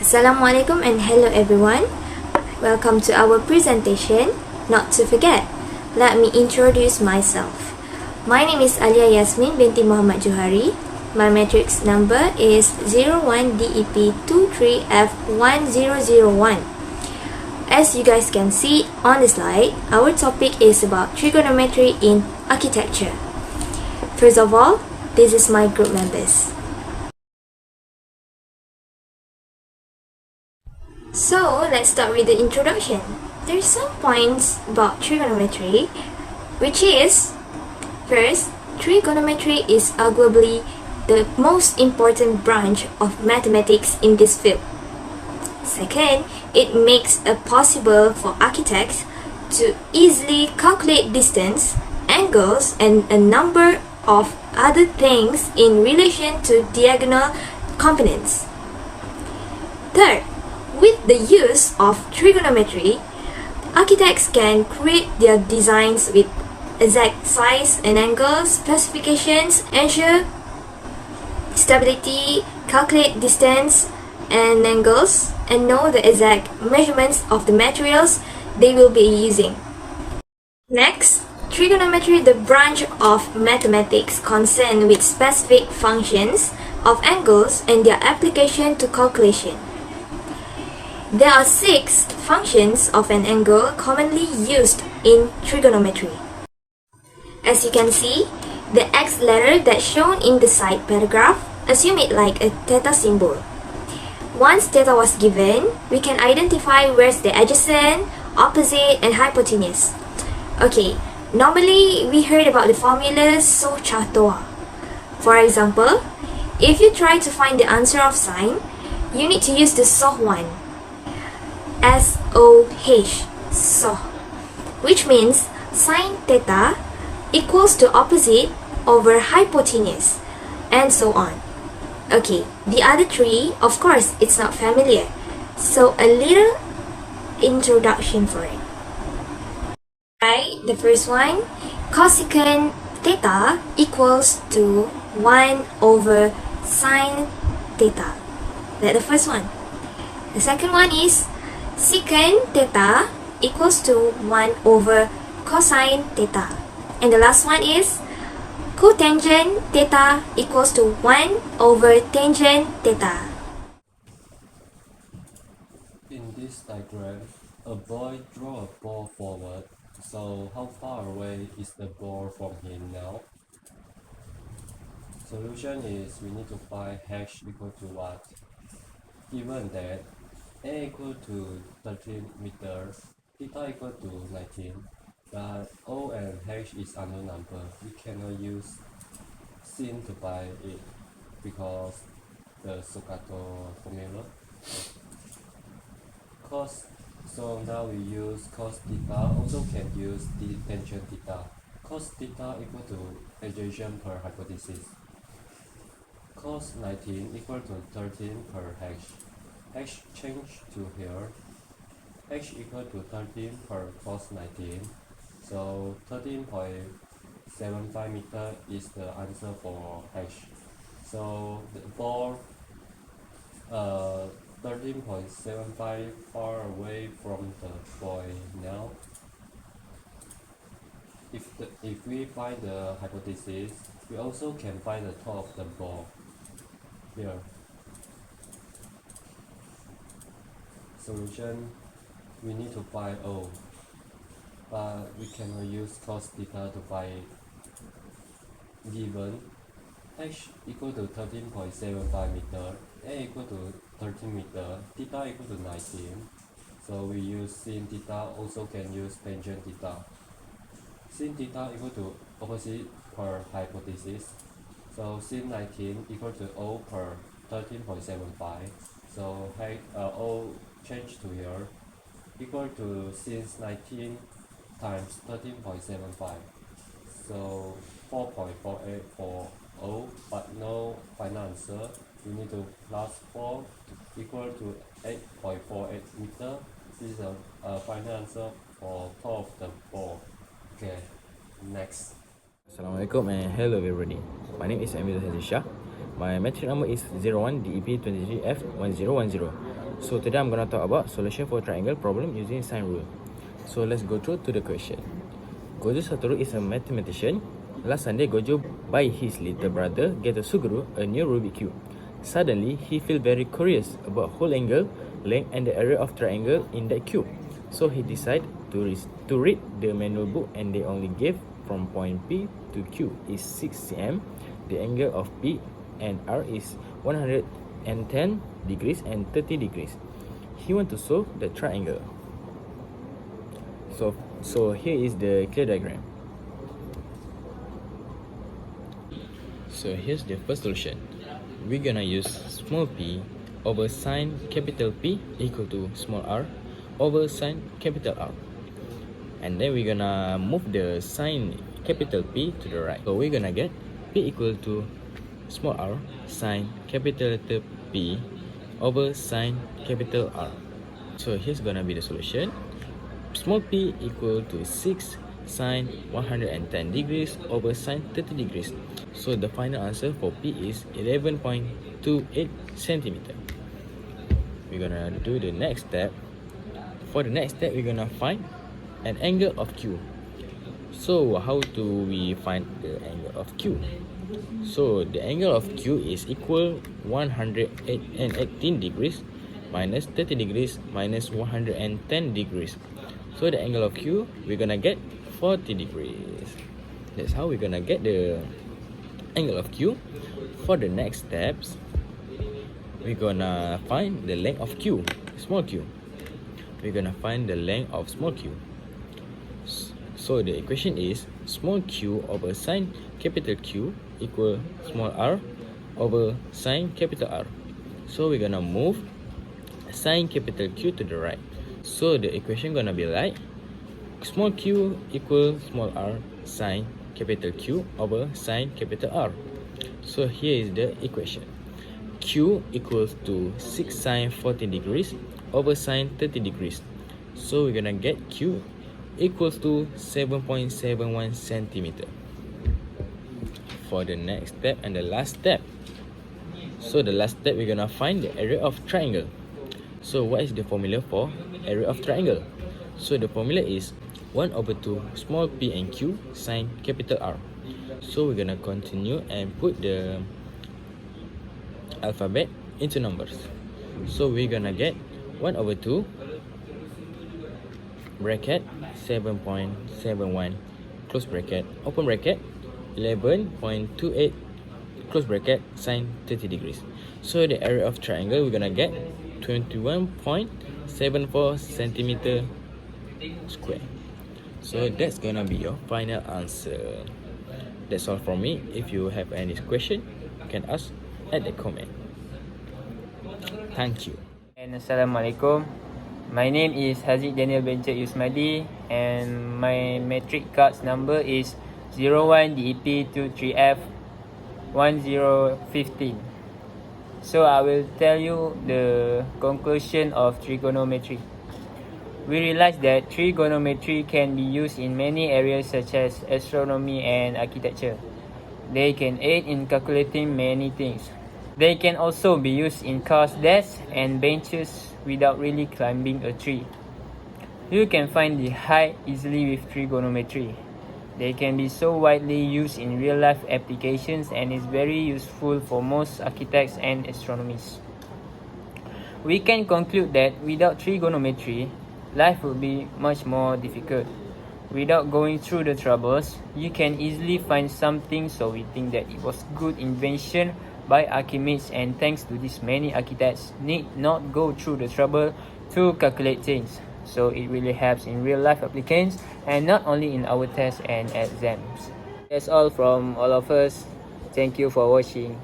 Assalamualaikum and hello everyone. Welcome to our presentation. Not to forget, let me introduce myself. My name is Alia Yasmin binti Muhammad Johari. My matrix number is 01DEP23F1001. As you guys can see on the slide, our topic is about trigonometry in architecture. First of all, this is my group members. So let's start with the introduction. There are some points about trigonometry, which is, first, trigonometry is arguably the most important branch of mathematics in this field. Second, it makes it possible for architects to easily calculate distance, angles, and a number of other things in relation to diagonal components. Third, with the use of trigonometry, architects can create their designs with exact size and angle specifications, ensure stability, calculate distance and angles, and know the exact measurements of the materials they will be using. Next, trigonometry, the branch of mathematics concerned with specific functions of angles and their application to calculation. There are 6 functions of an angle commonly used in trigonometry. As you can see, the X letter that's shown in the side paragraph, assume it like a theta symbol. Once theta was given, we can identify where's the adjacent, opposite, and hypotenuse. Okay, normally we heard about the formulas so chatoa. For example, if you try to find the answer of sine, you need to use the SOH one. SOH, SOH, which means sine theta equals to opposite over hypotenuse, and so on. Okay, the other 3, of course, it's not familiar, so a little introduction for it. Right, the first one, cosecant theta equals to 1 over sine theta. That's the first one. The second one is secant theta equals to 1 over cosine theta. And the last one is cotangent theta equals to 1 over tangent theta. In this diagram, a boy draw a ball forward. So how far away is the ball from him now? Solution is we need to find h equal to what? Given that a equal to 13 meters, theta equal to 19, but O and H is unknown number. We cannot use sin to find it because the Staccato formula. Cos, so now we use cos theta, also can use the tangent theta. Cos theta equal to adjacent per hypothesis. Cos 19 equal to 13 per H. H change to here. H equal to 13 per cos 19. So 13.75 meter is the answer for H. So the ball 13.75 far away from the boy now. If we find the hypothesis, we also can find the top of the ball here. Solution, we need to find O, but we cannot use cos theta to find given h equal to 13.75 meter, a equal to 13 meter, theta equal to 19. So we use sin theta, also can use tangent theta. Sin theta equal to opposite per hypothesis. So sin 19 equal to O per 13.75. So O change to here equal to since 19 times 13.75, so 4.48 for O, but no final answer. We need to plus 4 equal to 8.48 meter. This is a final answer for top of the ball. Okay, next. Assalamualaikum and hello everybody. My name is Amir Hazisha. My matric number is 01DEP23F1010. So today I'm gonna talk about solution for triangle problem using sine rule. So let's go through to the question. Gojo Satoru is a mathematician. Last Sunday, Gojo by his little brother get a Suguru a new Rubik cube. Suddenly, he feel very curious about whole angle, length, and the area of triangle in that cube. So he decided to read the manual book, and they only gave from point P to Q is 6 cm. The angle of P and R is 110 degrees and 30 degrees. He want to solve the triangle. So here is the clear diagram. So here's the first solution. We're gonna use small p over sine capital P equal to small r over sine capital R. And then we're gonna move the sine capital P to the right. So we're gonna get P equal to small r sine capital letter P over sine capital R. So here's gonna be the solution. Small p equal to 6 sine 110 degrees over sine 30 degrees. So the final answer for P is 11.28 centimeter. We're gonna do the next step. For the next step, we're gonna find an angle of Q. So how do we find the angle of Q? So the angle of Q is equal 118 degrees minus 30 degrees minus 110 degrees. So the angle of Q, we're gonna get 40 degrees. That's how we're gonna get the angle of Q. For the next steps, we're gonna find the length of Q, small q. We're gonna find the length of small q. So the equation is small q over sine capital Q equal small r over sine capital R. So we're gonna move sine capital Q to the right. So the equation gonna be like small q equal small r sine capital Q over sine capital R. So here is the equation. Q equals to 6 sine 40 degrees over sine 30 degrees. So we're gonna get Q equals to 7.71 centimeter. For the next step and the last step. So the last step, we're gonna find the area of triangle. So what is the formula for area of triangle? So the formula is 1 over 2 small p and q sine capital R. So we're gonna continue and put the alphabet into numbers. So we're gonna get 1 over 2 bracket 7.71 close bracket open bracket 11.28 close bracket sine 30 degrees. So the area of triangle, we're gonna get 21.74 centimeter square. So that's gonna be your final answer. That's all from me. If you have any question, you can ask at the comment. Thank you. And Assalamualaikum. My name is Haziq Daniel Benjat Yusmadi and my metric cards number is 01DEP23F1015. So I will tell you the conclusion of trigonometry. We realize that trigonometry can be used in many areas such as astronomy and architecture. They can aid in calculating many things. They can also be used in cars, desks and benches without really climbing a tree. You can find the height easily with trigonometry. They can be so widely used in real-life applications and is very useful for most architects and astronomers. We can conclude that without trigonometry, life would be much more difficult. Without going through the troubles, you can easily find something, so we think that it was good invention by Archimedes, and thanks to this many architects need not go through the trouble to calculate things. So it really helps in real life applications and not only in our tests and exams. That's all from all of us. Thank you for watching.